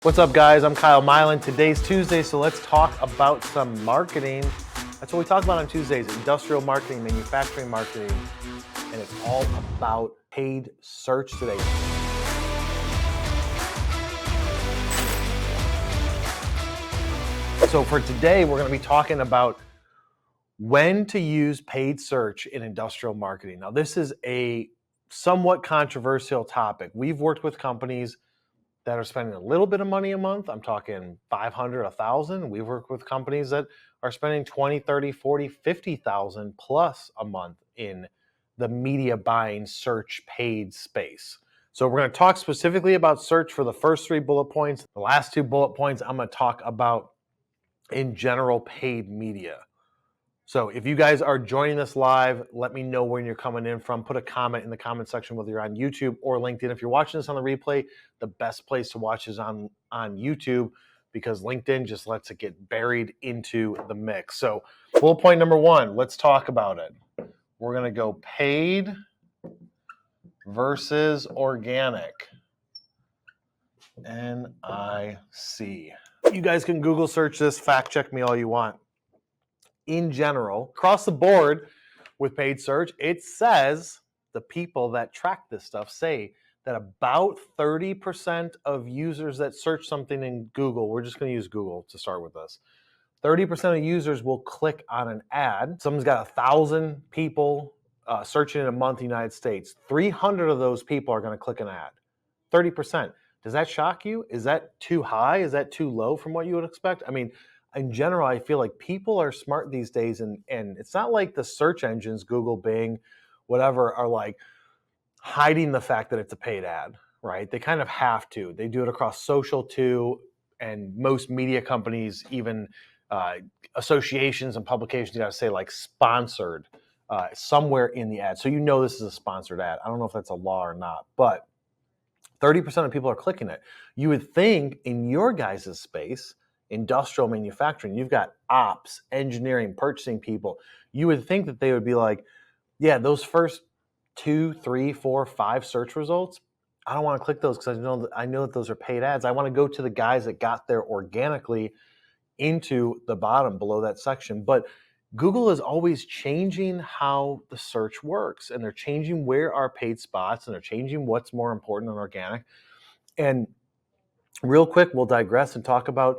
What's up, guys? I'm Kyle Milan. Today's Tuesday, so let's talk about some marketing. That's what we talk about on Tuesdays, industrial marketing, manufacturing marketing, and it's all about paid search today. So for today, we're going to be talking about when to use paid search in industrial marketing. Now, this is a somewhat controversial topic. We've worked with companies that are spending a little bit of money a month. I'm talking 500, 1,000. We've worked with companies that are spending 20, 30, 40, 50,000 plus a month in the media buying search paid space. So we're going to talk specifically about search for the first 3 bullet points. The last 2 bullet points, I'm going to talk about in general paid media. So if you guys are joining us live, let me know where you're coming in from. Put a comment in the comment section, whether you're on YouTube or LinkedIn. If you're watching this on the replay, the best place to watch is on YouTube, because LinkedIn just lets it get buried into the mix. So bullet point number 1, let's talk about it. We're going to go paid versus organic. NIC. You guys can Google search this, fact check me all you want. In general, across the board with paid search, it says the people that track this stuff say that about 30% of users that search something in Google, we're just going to use Google to start with this, 30% of users will click on an ad. Someone's got 1,000 people searching in a month in the United States. 300 of those people are going to click an ad. 30%. Does that shock you? Is that too high? Is that too low from what you would expect? I mean, in general, I feel like people are smart these days, and it's not like the search engines, Google, Bing, whatever, are like hiding the fact that it's a paid ad, right? They kind of have to. They do it across social too, and most media companies, even associations and publications, you got to say like sponsored somewhere in the ad. So you know this is a sponsored ad. I don't know if that's a law or not, but 30% of people are clicking it. You would think in your guys' space, industrial manufacturing, you've got ops, engineering, purchasing people. You would think that they would be like, yeah, those first 2, 3, 4, 5 search results, I don't want to click those because I know that those are paid ads. I want to go to the guys that got there organically into the bottom below that section. But Google is always changing how the search works, and they're changing where are paid spots, and they're changing what's more important than organic. And real quick, we'll digress and talk about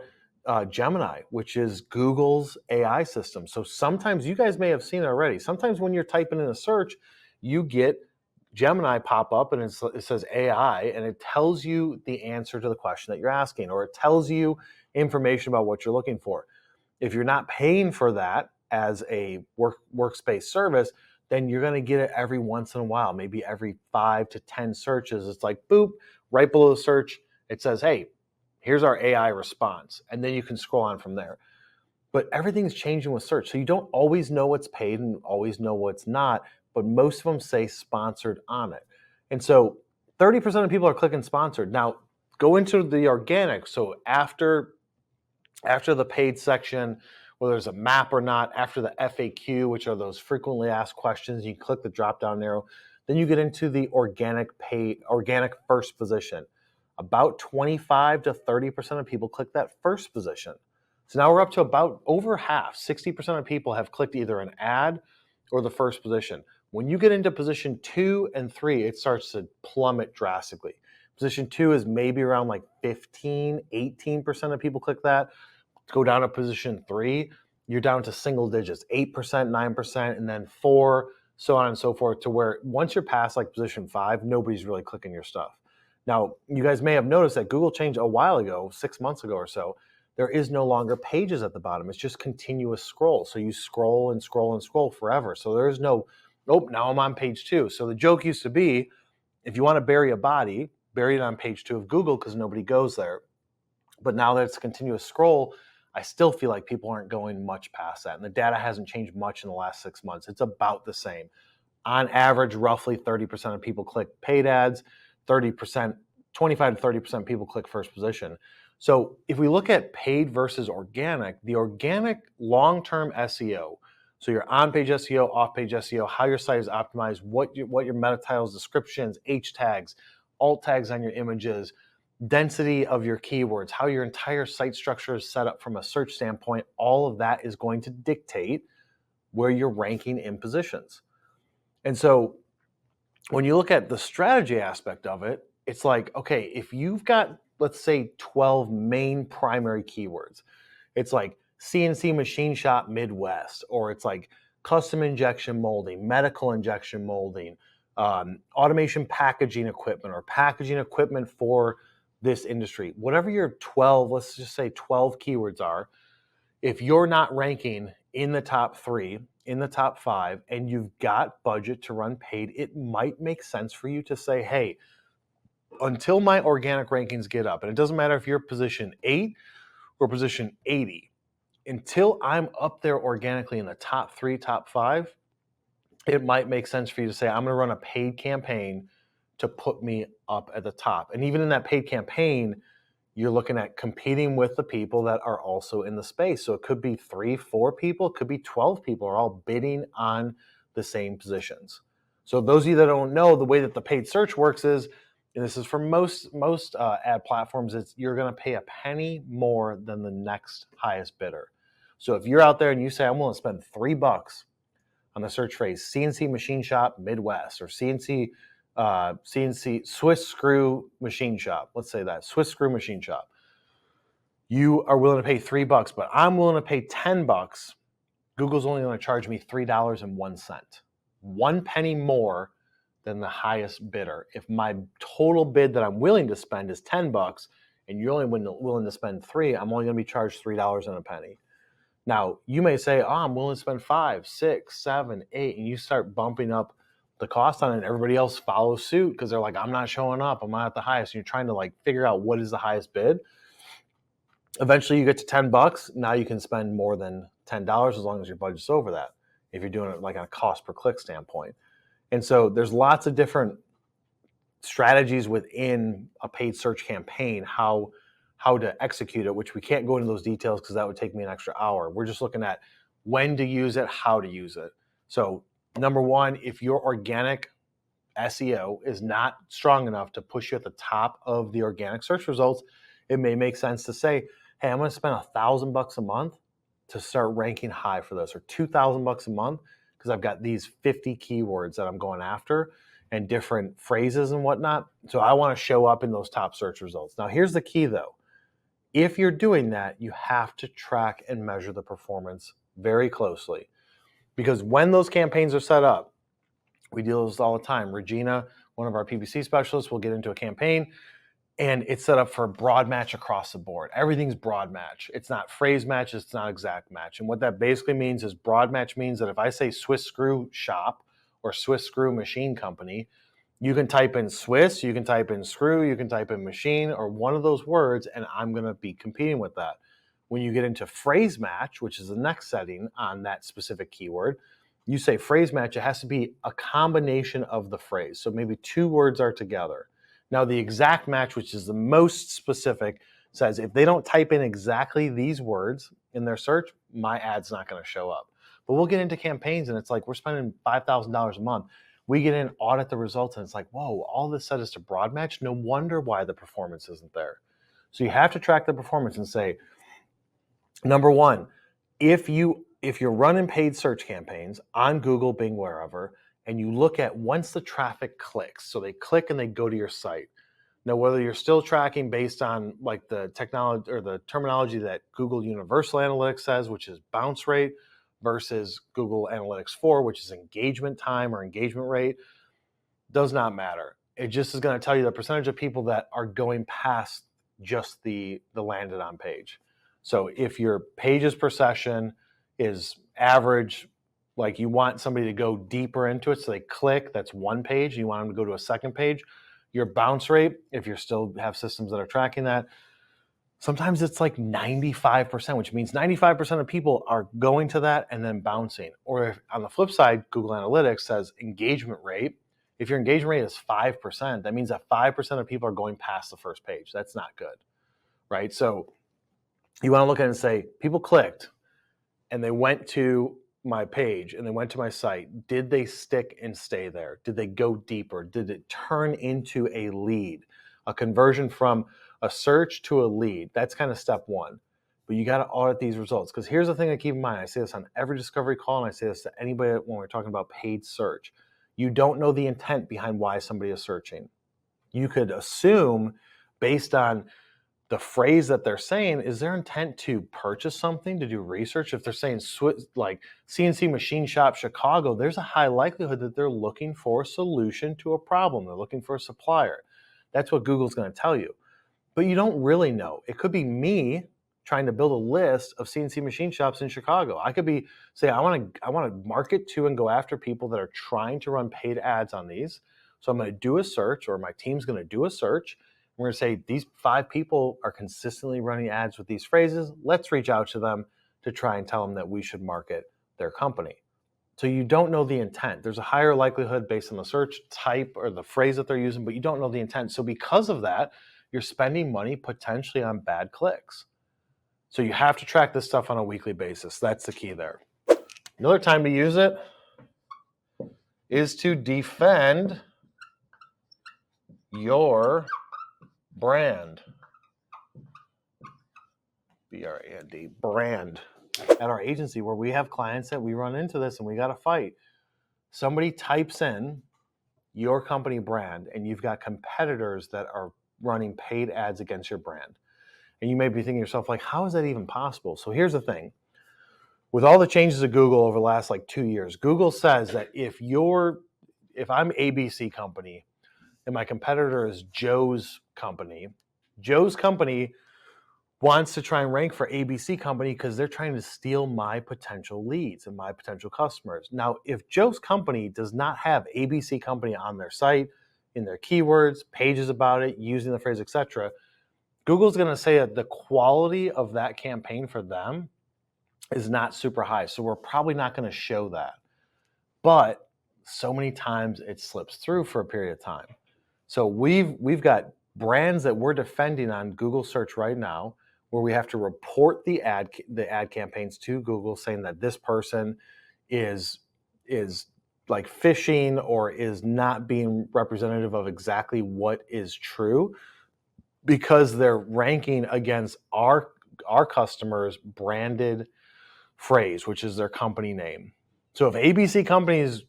Gemini, which is Google's AI system. So sometimes, you guys may have seen it already, sometimes when you're typing in a search, you get Gemini pop up and it says AI, and it tells you the answer to the question that you're asking, or it tells you information about what you're looking for. If you're not paying for that as a workspace service, then you're going to get it every once in a while, maybe every 5 to 10 searches. It's like, boop, right below the search, it says, hey, here's our AI response. And then you can scroll on from there. But everything's changing with search. So you don't always know what's paid and always know what's not, but most of them say sponsored on it. And so 30% of people are clicking sponsored. Now, go into the organic. So after the paid section, whether there's a map or not, after the FAQ, which are those frequently asked questions, you click the drop-down arrow. Then you get into the organic first position. About 25 to 30% of people click that first position. So now we're up to about over half, 60% of people have clicked either an ad or the first position. When you get into position 2 and 3, it starts to plummet drastically. Position 2 is maybe around like 15, 18% of people click that. Go down to position 3, you're down to single digits, 8%, 9%, and then 4, so on and so forth, to where once you're past like position 5, nobody's really clicking your stuff. Now, you guys may have noticed that Google changed a while ago, 6 months ago or so. There is no longer pages at the bottom. It's just continuous scroll. So you scroll and scroll and scroll forever. So there is no, oh, now I'm on page 2. So the joke used to be, if you want to bury a body, bury it on page 2 of Google because nobody goes there. But now that it's a continuous scroll, I still feel like people aren't going much past that. And the data hasn't changed much in the last 6 months. It's about the same. On average, roughly 30% of people click paid ads, 30%, 25 to 30% people click first position. So if we look at paid versus organic, the organic long-term SEO, so your on-page SEO, off-page SEO, how your site is optimized, what your meta titles, descriptions, H tags, alt tags on your images, density of your keywords, how your entire site structure is set up from a search standpoint, all of that is going to dictate where you're ranking in positions. And so when you look at the strategy aspect of it, it's like, okay, if you've got, let's say, 12 main primary keywords, it's like CNC machine shop Midwest, or it's like custom injection molding, medical injection molding, automation packaging equipment, or packaging equipment for this industry. Whatever your 12, let's just say 12 keywords are, if you're not ranking in the top 3, in the top 5, and you've got budget to run paid, it might make sense for you to say, hey, until my organic rankings get up, and it doesn't matter if you're position 8 or position 80, until I'm up there organically in the top 3, top 5, it might make sense for you to say, I'm going to run a paid campaign to put me up at the top. And even in that paid campaign, you're looking at competing with the people that are also in the space. So it could be 3, 4 people, it could be 12 people are all bidding on the same positions. So those of you that don't know, the way that the paid search works is, and this is for most ad platforms, is you're going to pay a penny more than the next highest bidder. So if you're out there and you say, I'm willing to spend $3 on the search phrase CNC machine shop Midwest, or CNC Swiss screw machine shop, let's say that Swiss screw machine shop, you are willing to pay $3, but I'm willing to pay $10. Google's only going to charge me $3.01, 1 penny more than the highest bidder. If my total bid that I'm willing to spend is $10 and you're only willing to spend $3, I'm only going to be charged $3 and a penny. Now, you may say, oh, I'm willing to spend 5, 6, 7, 8, and you start bumping up the cost on it, and everybody else follows suit because they're like, I'm not showing up, I'm not at the highest. And you're trying to like figure out what is the highest bid. Eventually you get to $10. Now you can spend more than $10 as long as your budget's over that, if you're doing it like on a cost per click standpoint. And so there's lots of different strategies within a paid search campaign, how to execute it, which we can't go into those details because that would take me an extra hour. We're just looking at when to use it, how to use it. So number one, if your organic SEO is not strong enough to push you at the top of the organic search results, it may make sense to say, hey, I'm going to spend $1,000 a month to start ranking high for this, or $2,000 a month because I've got these 50 keywords that I'm going after and different phrases and whatnot. So I want to show up in those top search results. Now, here's the key though. If you're doing that, you have to track and measure the performance very closely, because when those campaigns are set up, we deal with this all the time. Regina, one of our PPC specialists, will get into a campaign and it's set up for broad match across the board. Everything's broad match. It's not phrase match, it's not exact match. And what that basically means is broad match means that if I say Swiss screw shop or Swiss screw machine company, you can type in Swiss, you can type in screw, you can type in machine, or one of those words, and I'm going to be competing with that. When you get into phrase match, which is the next setting on that specific keyword, you say phrase match, it has to be a combination of the phrase. So maybe 2 words are together. Now, the exact match, which is the most specific, says if they don't type in exactly these words in their search, my ad's not going to show up. But we'll get into campaigns and it's like we're spending $5,000 a month. We get in, audit the results, and it's like, whoa, all this set is to broad match. No wonder why the performance isn't there. So you have to track the performance and say, number one, if you're running paid search campaigns on Google, Bing, wherever, and you look at once the traffic clicks, so they click and they go to your site. Now, whether you're still tracking based on like the technology or the terminology that Google Universal Analytics says, which is bounce rate, versus Google Analytics 4, which is engagement time or engagement rate, does not matter. It just is going to tell you the percentage of people that are going past just the landed on page. So if your pages per session is average, like you want somebody to go deeper into it, so they click, that's 1 page, you want them to go to a second page. Your bounce rate, if you still have systems that are tracking that, sometimes it's like 95%, which means 95% of people are going to that and then bouncing. Or if, on the flip side, Google Analytics says engagement rate. If your engagement rate is 5%, that means that 5% of people are going past the first page. That's not good, right? So you want to look at it and say, people clicked and they went to my page and they went to my site. Did they stick and stay there? Did they go deeper? Did it turn into a lead, a conversion from a search to a lead. That's kind of step one. But you got to audit these results, because here's the thing to keep in mind. I say this on every discovery call, and I say this to anybody when we're talking about paid search. You don't know the intent behind why somebody is searching. You could assume, based on the phrase that they're saying, is their intent to purchase something, to do research? If they're saying like CNC Machine Shop Chicago, there's a high likelihood that they're looking for a solution to a problem. They're looking for a supplier. That's what Google's going to tell you. But you don't really know. It could be me trying to build a list of CNC machine shops in Chicago. I could be say I want to market to and go after people that are trying to run paid ads on these. So I'm going to do a search, or my team's going to do a search. We're going to say these 5 people are consistently running ads with these phrases. Let's reach out to them to try and tell them that we should market their company. So you don't know the intent. There's a higher likelihood based on the search type or the phrase that they're using, but you don't know the intent. So because of that, you're spending money potentially on bad clicks. So you have to track this stuff on a weekly basis. That's the key there. Another time to use it is to defend your brand. B-R-A-N-D, brand. At our agency, where we have clients that we run into this and we got to fight. Somebody types in your company brand, and you've got competitors that are running paid ads against your brand. And you may be thinking to yourself, like, how is that even possible? So here's the thing. With all the changes of Google over the last 2 years, Google says that if I'm ABC company and my competitor is Joe's company wants to try and rank for ABC company because they're trying to steal my potential leads and my potential customers. Now, if Joe's company does not have ABC company on their site, in their keywords, pages about it, using the phrase, etc., Google's going to say that the quality of that campaign for them is not super high. So we're probably not going to show that. But so many times it slips through for a period of time. So we've got brands that we're defending on Google search right now, where we have to report the ad campaigns to Google, saying that this person is like phishing or is not being representative of exactly what is true, because they're ranking against our customers' branded phrase, which is their company name. So if ABC companies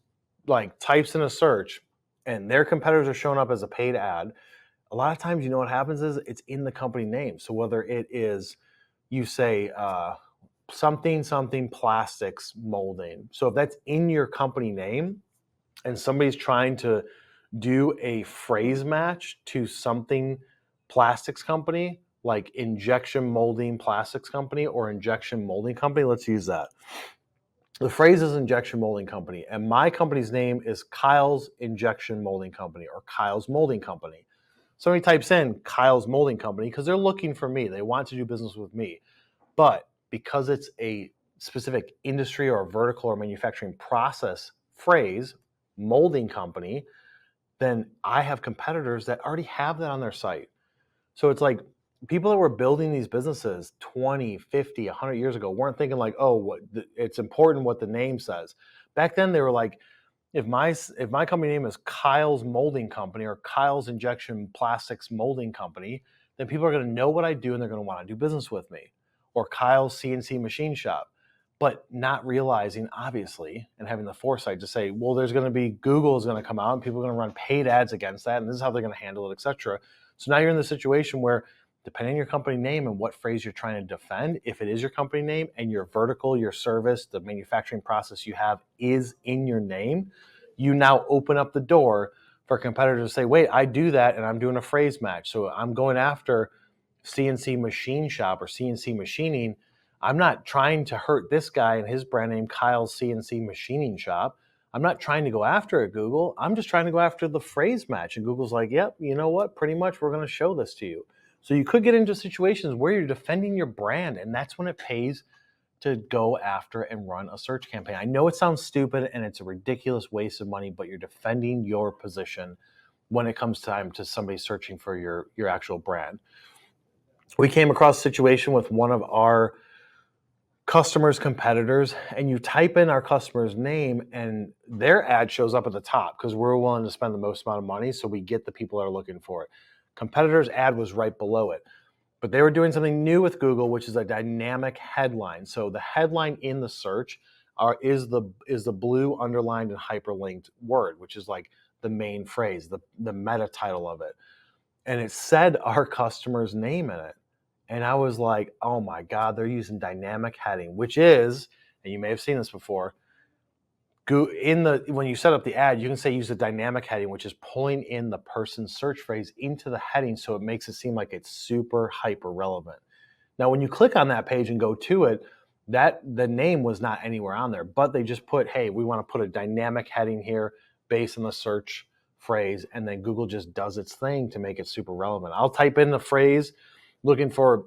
types in a search and their competitors are showing up as a paid ad, a lot of times, what happens is it's in the company name. So whether it is, you say something plastics molding. So if that's in your company name and somebody's trying to do a phrase match to something plastics company, like injection molding plastics company or injection molding company, let's use that. The phrase is injection molding company, and my company's name is Kyle's Injection Molding Company or Kyle's Molding Company. Somebody types in Kyle's Molding Company because they're looking for me. They want to do business with me. But because it's a specific industry or vertical or manufacturing process phrase, molding company, then I have competitors that already have that on their site. So it's like people that were building these businesses 20, 50, 100 years ago weren't thinking it's important what the name says. Back then they were like, if my company name is Kyle's Molding Company or Kyle's Injection Plastics Molding Company, then people are going to know what I do and they're going to want to do business with me. Or Kyle's CNC Machine Shop. But not realizing, obviously, and having the foresight to say, well, there's going to be, Google is going to come out and people are going to run paid ads against that, and this is how they're going to handle it, etc. So now you're in the situation where, depending on your company name and what phrase you're trying to defend, if it is your company name and your vertical, your service, the manufacturing process you have is in your name, you now open up the door for competitors to say, wait, I do that and I'm doing a phrase match. So I'm going after CNC Machine Shop or CNC Machining. I'm not trying to hurt this guy and his brand name, Kyle's CNC Machining Shop. I'm not trying to go after it, Google. I'm just trying to go after the phrase match. And Google's like, yep, you know what? Pretty much we're going to show this to you. So you could get into situations where you're defending your brand, and that's when it pays to go after and run a search campaign. I know it sounds stupid and it's a ridiculous waste of money, but you're defending your position when it comes time to somebody searching for your actual brand. We came across a situation with one of our customers' competitors, and you type in our customer's name and their ad shows up at the top because we're willing to spend the most amount of money, so we get the people that are looking for it. Competitor's ad was right below it. But they were doing something new with Google, which is a dynamic headline. So the headline in the search is the blue underlined and hyperlinked word, which is like the main phrase, the meta title of it. And it said our customer's name in it. And I was like, oh my God, they're using dynamic heading, which is, and you may have seen this before, when you set up the ad, you can say use a dynamic heading, which is pulling in the person's search phrase into the heading so it makes it seem like it's super hyper relevant. Now, when you click on that page and go to it, the name was not anywhere on there, but they just put, hey, we want to put a dynamic heading here based on the search phrase, and then Google just does its thing to make it super relevant. I'll type in the phrase looking for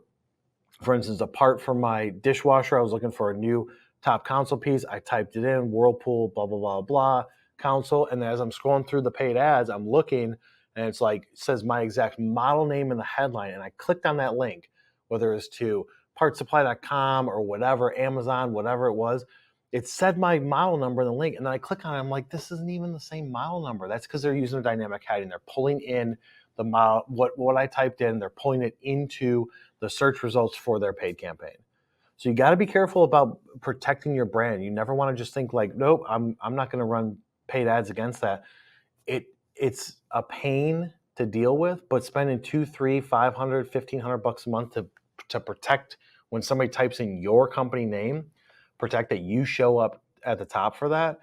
instance, a part for my dishwasher. I was looking for a new top console piece. I typed it in, Whirlpool, blah, blah, blah, blah, console. And as I'm scrolling through the paid ads, I'm looking, and it's like, it says my exact model name in the headline. And I clicked on that link, whether it's to partsupply.com or whatever, Amazon, whatever it was. It said my model number in the link. And then I click on it. I'm like, this isn't even the same model number. That's because they're using a dynamic heading. They're pulling in the model, what I typed in, they're pulling it into the search results for their paid campaign. So you got to be careful about protecting your brand. You never want to just think like, nope, I'm not going to run paid ads against that. It's a pain to deal with, but spending $200, $300, $500, $1,500 a month to protect when somebody types in your company name, protect that you show up at the top for that.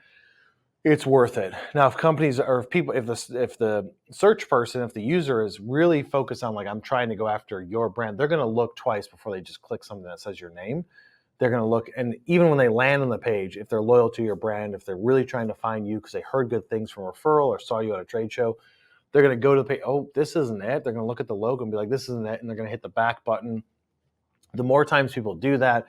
It's worth it. Now, if companies or if the search person, if the user is really focused on like, I'm trying to go after your brand, they're going to look twice before they just click something that says your name. They're going to look, and even when they land on the page, if they're loyal to your brand, if they're really trying to find you because they heard good things from referral or saw you at a trade show, they're going to go to the page. Oh, this isn't it. They're going to look at the logo and be like, this isn't it, and they're going to hit the back button. The more times people do that,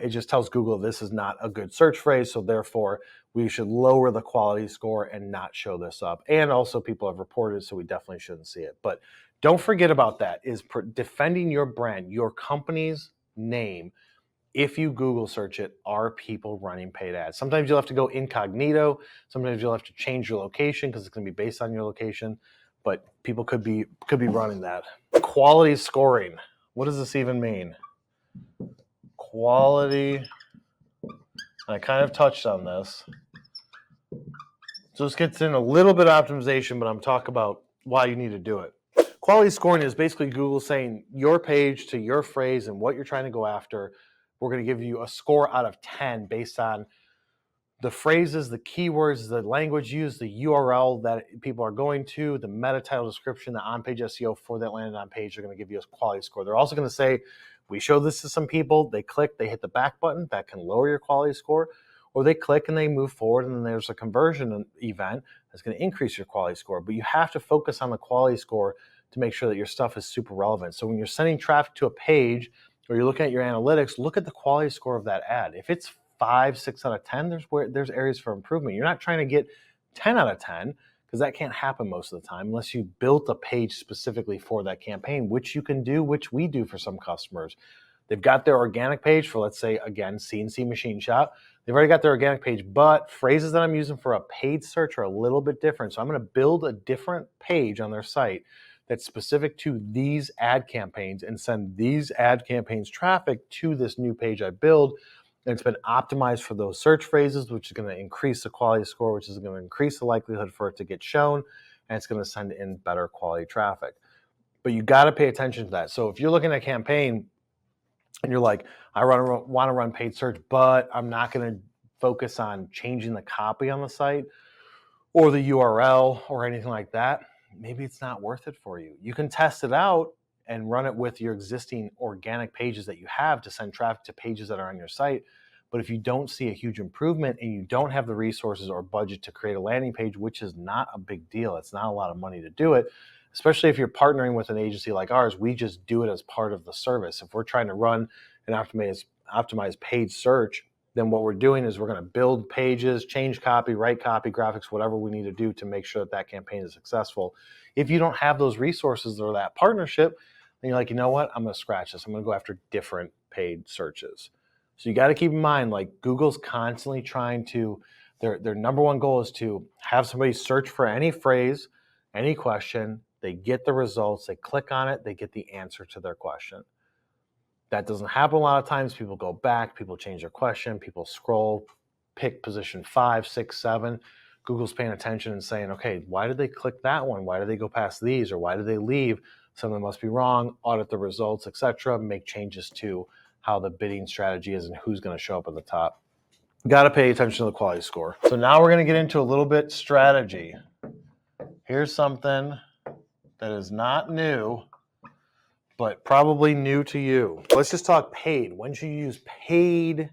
it just tells Google this is not a good search phrase, so therefore we should lower the quality score and not show this up. And also people have reported, so we definitely shouldn't see it. But don't forget about that, is defending your brand, your company's name. If you Google search it, are people running paid ads? Sometimes you'll have to go incognito. Sometimes you'll have to change your location because it's going to be based on your location. But people could be running that. Quality scoring. What does this even mean? Quality. I kind of touched on this. So this gets in a little bit of optimization, but I'm talking about why you need to do it. Quality scoring is basically Google saying your page to your phrase and what you're trying to go after. We're going to give you a score out of 10 based on the phrases, the keywords, the language used, the URL that people are going to, the meta title description, the on-page SEO for that landed on page. They're going to give you a quality score. They're also going to say, we show this to some people, they click, they hit the back button, that can lower your quality score, or they click and they move forward and then there's a conversion event that's going to increase your quality score. But you have to focus on the quality score to make sure that your stuff is super relevant. So when you're sending traffic to a page or you're looking at your analytics, look at the quality score of that ad. If it's 5, 6 out of 10, there's areas for improvement. You're not trying to get 10 out of 10 because that can't happen most of the time unless you built a page specifically for that campaign, which you can do, which we do for some customers. They've got their organic page for, let's say, again, CNC Machine Shop. They've already got their organic page, but phrases that I'm using for a paid search are a little bit different. So I'm going to build a different page on their site that's specific to these ad campaigns and send these ad campaigns traffic to this new page I build. And it's been optimized for those search phrases, which is going to increase the quality score, which is going to increase the likelihood for it to get shown, and it's going to send in better quality traffic. But you got to pay attention to that. So if you're looking at a campaign and you're like, I want to run paid search, but I'm not going to focus on changing the copy on the site or the URL or anything like that, maybe it's not worth it for you. You can test it out and run it with your existing organic pages that you have to send traffic to pages that are on your site. But if you don't see a huge improvement and you don't have the resources or budget to create a landing page, which is not a big deal, it's not a lot of money to do it, especially if you're partnering with an agency like ours, we just do it as part of the service. If we're trying to run an optimized paid search, then what we're doing is we're going to build pages, change copy, write copy, graphics, whatever we need to do to make sure that that campaign is successful. If you don't have those resources or that partnership, then you're like, you know what? I'm going to scratch this. I'm going to go after different paid searches. So you got to keep in mind, like Google's constantly trying to, their number one goal is to have somebody search for any phrase, any question. they get the results, they click on it, they get the answer to their question. That doesn't happen a lot of times. People go back, people change their question, people scroll, pick position 5, 6, 7. Google's paying attention and saying, okay, why did they click that one? Why did they go past these? Or why did they leave? Something must be wrong. Audit the results, etc. Make changes to how the bidding strategy is and who's going to show up at the top. Got to pay attention to the quality score. So now we're going to get into a little bit strategy. Here's something that is not new, but probably new to you. Let's just talk paid. When should you use paid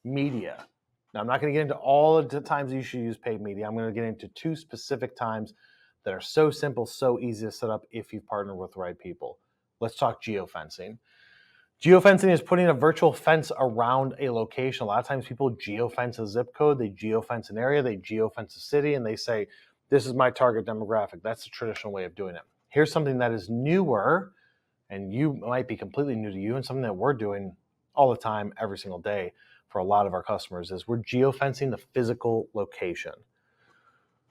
media? Now, I'm not going to get into all the times you should use paid media. I'm going to get into 2 specific times that are so simple, so easy to set up if you've partnered with the right people. Let's talk geofencing. Geofencing is putting a virtual fence around a location. A lot of times people geofence a zip code, they geofence an area, they geofence a city, and they say, this is my target demographic. That's the traditional way of doing it. Here's something that is newer, and you might be completely new to you, and something that we're doing all the time, every single day for a lot of our customers is we're geofencing the physical location.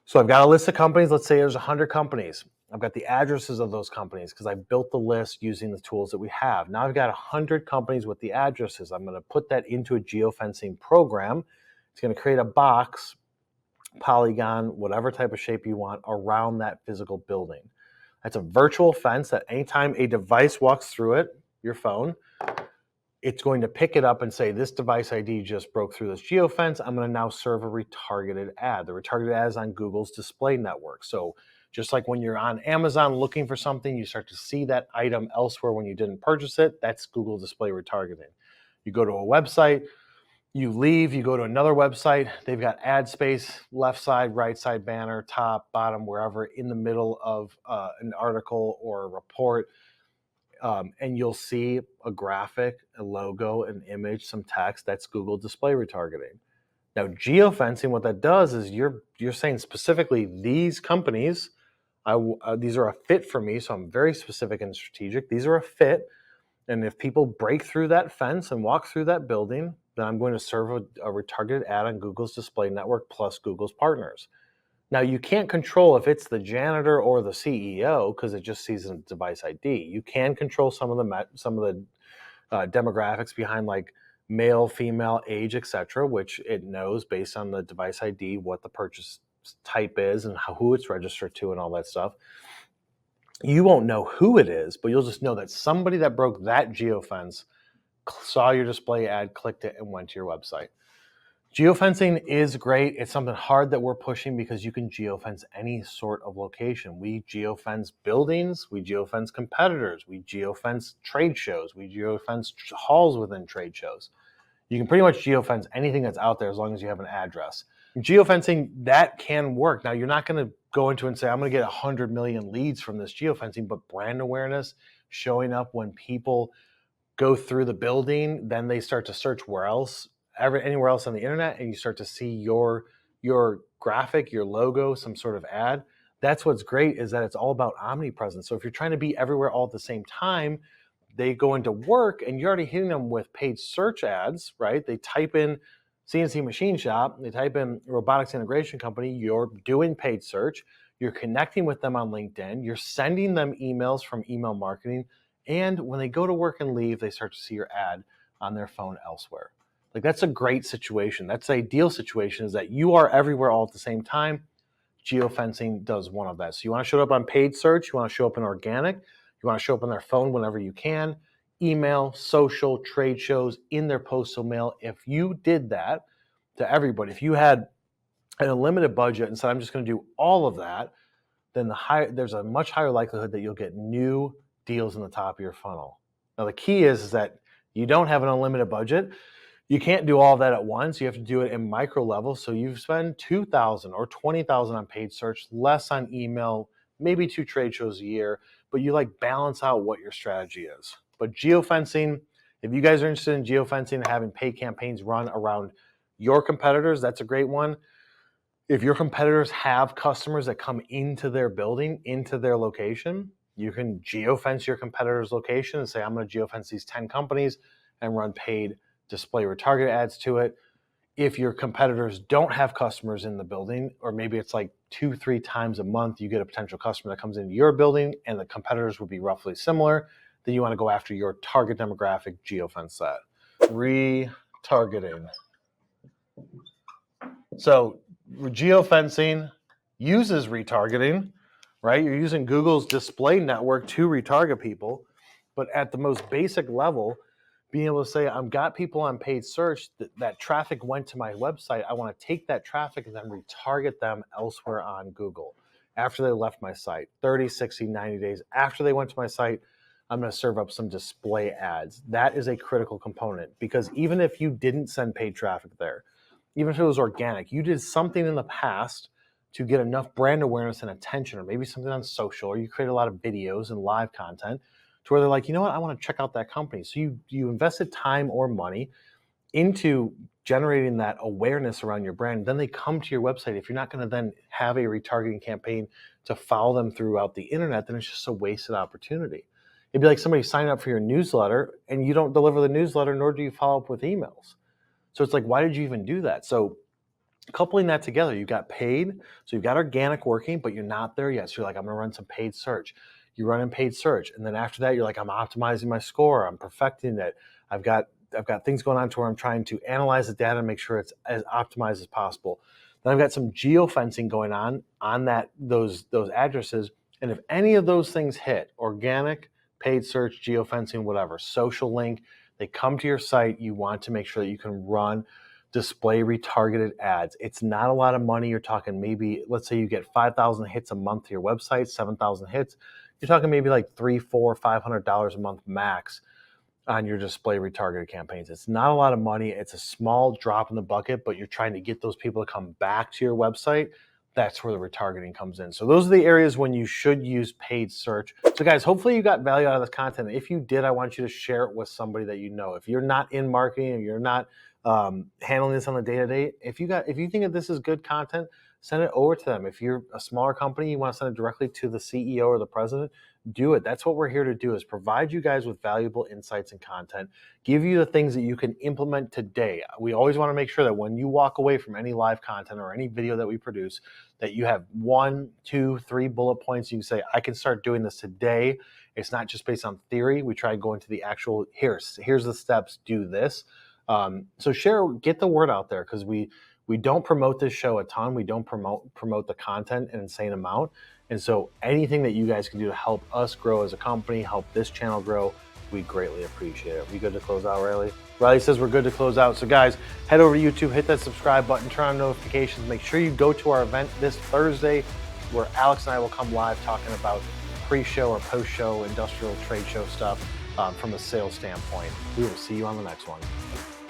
So I've got a list of companies. Let's say there's 100 companies. I've got the addresses of those companies because I built the list using the tools that we have. Now I've got 100 companies with the addresses. I'm going to put that into a geofencing program. It's going to create a box, polygon, whatever type of shape you want around that physical building. That's a virtual fence that anytime a device walks through it, your phone, it's going to pick it up and say, this device ID just broke through this geofence. I'm going to now serve a retargeted ad. The retargeted ad is on Google's display network. So just like when you're on Amazon looking for something, you start to see that item elsewhere when you didn't purchase it. That's Google display retargeting. You go to a website, you leave, you go to another website. They've got ad space, left side, right side banner, top, bottom, wherever, in the middle of an article or a report. And you'll see a graphic, a logo, an image, some text. That's Google display retargeting. Now, geofencing, what that does is you're saying specifically these companies, these are a fit for me, so I'm very specific and strategic. These are a fit, and if people break through that fence and walk through that building, then I'm going to serve a retargeted ad on Google's display network plus Google's partners. Now, you can't control if it's the janitor or the CEO because it just sees a device ID. You can control some of the demographics behind like male, female, age, etc., which it knows based on the device ID what the purchase type is and who it's registered to and all that stuff. You won't know who it is, but you'll just know that somebody that broke that geofence saw your display ad, clicked it, and went to your website. Geofencing is great. It's something hard that we're pushing because you can geofence any sort of location. We geofence buildings, we geofence competitors, we geofence trade shows, we geofence halls within trade shows. You can pretty much geofence anything that's out there as long as you have an address. Geofencing, that can work. Now, you're not going to go into and say, I'm going to get 100 million leads from this geofencing, but brand awareness, showing up when people go through the building, then they start to search anywhere else on the internet, and you start to see your graphic, your logo, some sort of ad. That's what's great, is that it's all about omnipresence. So if you're trying to be everywhere all at the same time, they go into work and you're already hitting them with paid search ads, right? They type in CNC machine shop, they type in robotics integration company, you're doing paid search, you're connecting with them on LinkedIn, you're sending them emails from email marketing, and when they go to work and leave, they start to see your ad on their phone elsewhere. Like, that's a great situation. That's an ideal situation, is that you are everywhere all at the same time. Geofencing does one of that. So you want to show up on paid search, you want to show up in organic, you want to show up on their phone whenever you can, email, social, trade shows, in their postal mail. If you did that to everybody, if you had an unlimited budget and said, I'm just going to do all of that, then there's a much higher likelihood that you'll get new deals in the top of your funnel. Now, the key is that you don't have an unlimited budget. You can't do all of that at once. You have to do it in micro levels. So you spend $2,000 or $20,000 on paid search, less on email, maybe 2 trade shows a year, but you balance out what your strategy is. But geofencing, if you guys are interested in geofencing and having paid campaigns run around your competitors, that's a great one. If your competitors have customers that come into their building, into their location, you can geofence your competitor's location and say, I'm going to geofence these 10 companies and run paid display retargeted ads to it. If your competitors don't have customers in the building, or maybe it's like 2-3 times a month you get a potential customer that comes into your building and the competitors would be roughly similar, then you want to go after your target demographic geofence set. Retargeting. So geofencing uses retargeting, right? You're using Google's display network to retarget people, but at the most basic level, being able to say, I've got people on paid search, that traffic went to my website. I want to take that traffic and then retarget them elsewhere on Google. After they left my site, 30, 60, 90 days after they went to my site, I'm going to serve up some display ads. That is a critical component because even if you didn't send paid traffic there, even if it was organic, you did something in the past to get enough brand awareness and attention, or maybe something on social, or you created a lot of videos and live content to where they're like, you know what, I want to check out that company. So you invested time or money into generating that awareness around your brand. Then they come to your website. If you're not going to then have a retargeting campaign to follow them throughout the internet, then it's just a wasted opportunity. It'd be like somebody signing up for your newsletter and you don't deliver the newsletter, nor do you follow up with emails. So it's like, why did you even do that? So coupling that together, you got paid, so you've got organic working, but you're not there yet. So you're like, I'm gonna run some paid search. You run in paid search, and then after that, you're like, I'm optimizing my score, I'm perfecting it. I've got things going on to where I'm trying to analyze the data and make sure it's as optimized as possible. Then I've got some geofencing going on those addresses, and if any of those things hit, organic, paid search, geofencing, whatever, social link, they come to your site, you want to make sure that you can run display retargeted ads. It's not a lot of money. You're talking maybe, let's say you get 5,000 hits a month to your website, 7,000 hits. You're talking maybe like $300, $400, $500 a month max on your display retargeted campaigns. It's not a lot of money. It's a small drop in the bucket, but you're trying to get those people to come back to your website. That's where the retargeting comes in. So those are the areas when you should use paid search. So guys, hopefully you got value out of this content. If you did, I want you to share it with somebody that you know. If you're not in marketing, if you're not handling this on the day-to-day, if you think that this is good content, send it over to them. If you're a smaller company, you want to send it directly to the CEO or the president, do it. That's what we're here to do, is provide you guys with valuable insights and content, give you the things that you can implement today. We always want to make sure that when you walk away from any live content or any video that we produce, that you have 1, 2, 3 bullet points. You can say, I can start doing this today. It's not just based on theory. We try to go into the actual, here's the steps, do this. So share, get the word out there, because we don't promote this show a ton. We don't promote the content an insane amount. And so anything that you guys can do to help us grow as a company, help this channel grow, we greatly appreciate it. We good to close out, Riley? Riley says we're good to close out. So guys, head over to YouTube, hit that subscribe button, turn on notifications. Make sure you go to our event this Thursday, where Alex and I will come live talking about pre-show or post-show industrial trade show stuff from a sales standpoint. We will see you on the next one.